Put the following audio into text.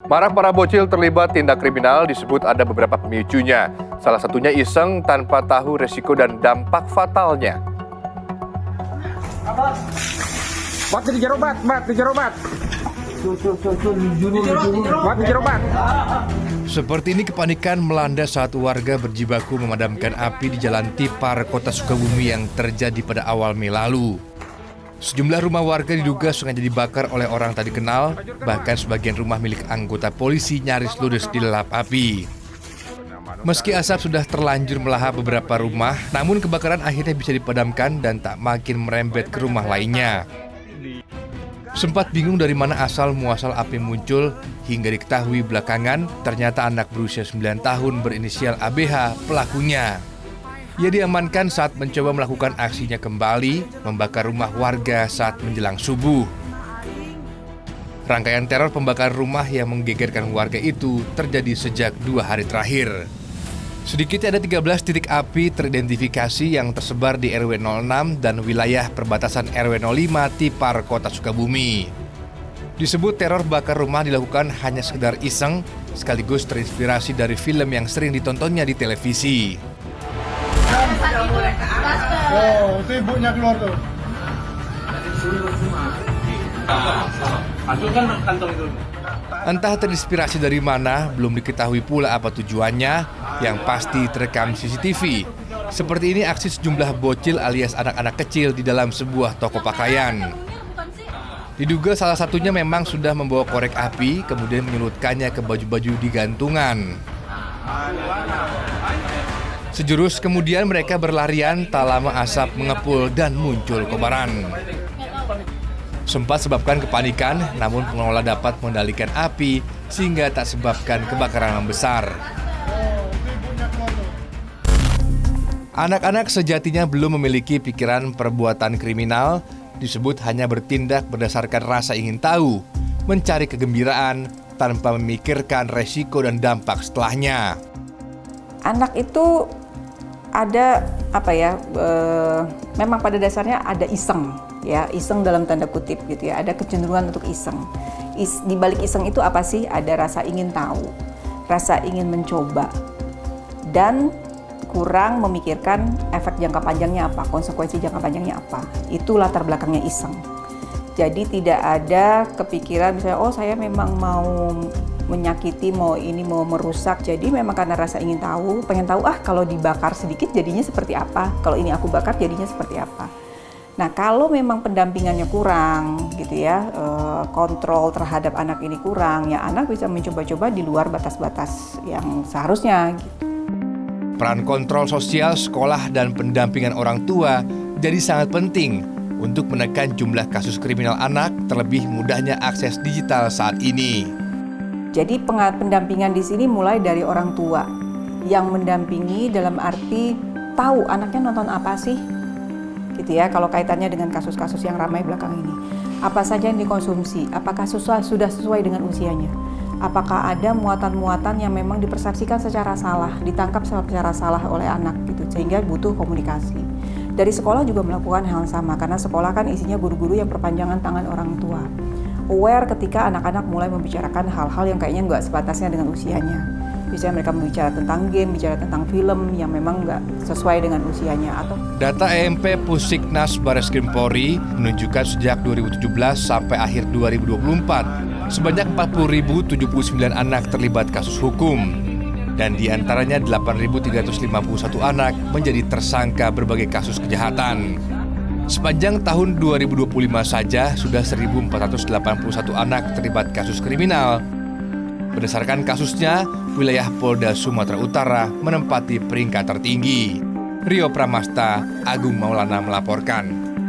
Marak para bocil terlibat tindak kriminal disebut ada beberapa pemicunya. Salah satunya iseng tanpa tahu resiko dan dampak fatalnya. Bat di jerobat, di jerobat. Bat di jerobat. Seperti ini kepanikan melanda saat warga berjibaku memadamkan api di Jalan Tipar, Kota Sukabumi yang terjadi pada awal Mei lalu. Sejumlah rumah warga diduga sengaja dibakar oleh orang tak dikenal, bahkan sebagian rumah milik anggota polisi nyaris ludes dilalap api. Meski asap sudah terlanjur melahap beberapa rumah, namun kebakaran akhirnya bisa dipadamkan dan tak makin merembet ke rumah lainnya. Sempat bingung dari mana asal muasal api muncul, hingga diketahui belakangan ternyata anak berusia 9 tahun berinisial ABH pelakunya. Ia diamankan saat mencoba melakukan aksinya kembali, membakar rumah warga saat menjelang subuh. Rangkaian teror pembakaran rumah yang menggegerkan warga itu terjadi sejak 2 hari terakhir. Sedikitnya ada 13 titik api teridentifikasi yang tersebar di RW 06 dan wilayah perbatasan RW 05 Tipar, Kota Sukabumi. Disebut teror bakar rumah dilakukan hanya sekedar iseng, sekaligus terinspirasi dari film yang sering ditontonnya di televisi. Oh, itu ibunya keluar tuh. Masukkan kantong itu. Entah terinspirasi dari mana, belum diketahui pula apa tujuannya, yang pasti terekam CCTV. Seperti ini aksi sejumlah bocil alias anak-anak kecil di dalam sebuah toko pakaian. Diduga salah satunya memang sudah membawa korek api, kemudian menyelutkannya ke baju-baju di gantungan. Sejurus kemudian mereka berlarian, tak lama asap mengepul dan muncul kobaran. Sempat sebabkan kepanikan, namun pengelola dapat mengendalikan api sehingga tak sebabkan kebakaran yang besar. Anak-anak sejatinya belum memiliki pikiran perbuatan kriminal, disebut hanya bertindak berdasarkan rasa ingin tahu, mencari kegembiraan tanpa memikirkan resiko dan dampak setelahnya. Anak itu ada memang pada dasarnya ada iseng, ya iseng dalam tanda kutip gitu ya, ada kecenderungan untuk iseng. Di balik iseng itu apa sih? Ada rasa ingin tahu, rasa ingin mencoba, dan kurang memikirkan efek jangka panjangnya apa, konsekuensi jangka panjangnya apa. Itu latar belakangnya iseng. Jadi tidak ada kepikiran misalnya, oh saya memang mau menyakiti, mau merusak. Jadi memang karena rasa ingin tahu, pengen tahu kalau dibakar sedikit jadinya seperti apa, kalau ini aku bakar jadinya seperti apa. Nah kalau memang pendampingannya kurang gitu ya, kontrol terhadap anak ini kurang, ya anak bisa mencoba-coba di luar batas-batas yang seharusnya gitu. Peran kontrol sosial, sekolah, dan pendampingan orang tua jadi sangat penting untuk menekan jumlah kasus kriminal anak, terlebih mudahnya akses digital saat ini. Jadi pendampingan di sini mulai dari orang tua yang mendampingi dalam arti tahu anaknya nonton apa sih, gitu ya. Kalau kaitannya dengan kasus-kasus yang ramai belakang ini, apa saja yang dikonsumsi, apakah sudah sesuai dengan usianya, apakah ada muatan-muatan yang memang dipersepsikan secara salah, ditangkap secara salah oleh anak, gitu, sehingga butuh komunikasi. Dari sekolah juga melakukan hal yang sama, karena sekolah kan isinya guru-guru yang perpanjangan tangan orang tua. Aware ketika anak-anak mulai membicarakan hal-hal yang kayaknya nggak sebatasnya dengan usianya. Misalnya mereka bicara tentang game, bicara tentang film yang memang nggak sesuai dengan usianya. Atau Data EMP Pusiknas Bareskrim Polri menunjukkan sejak 2017 sampai akhir 2024, sebanyak 40.079 anak terlibat kasus hukum. Dan di antaranya 8.351 anak menjadi tersangka berbagai kasus kejahatan. Sepanjang tahun 2025 saja sudah 1.481 anak terlibat kasus kriminal. Berdasarkan kasusnya, wilayah Polda Sumatera Utara menempati peringkat tertinggi. Rio Pramasta, Agung Maulana melaporkan.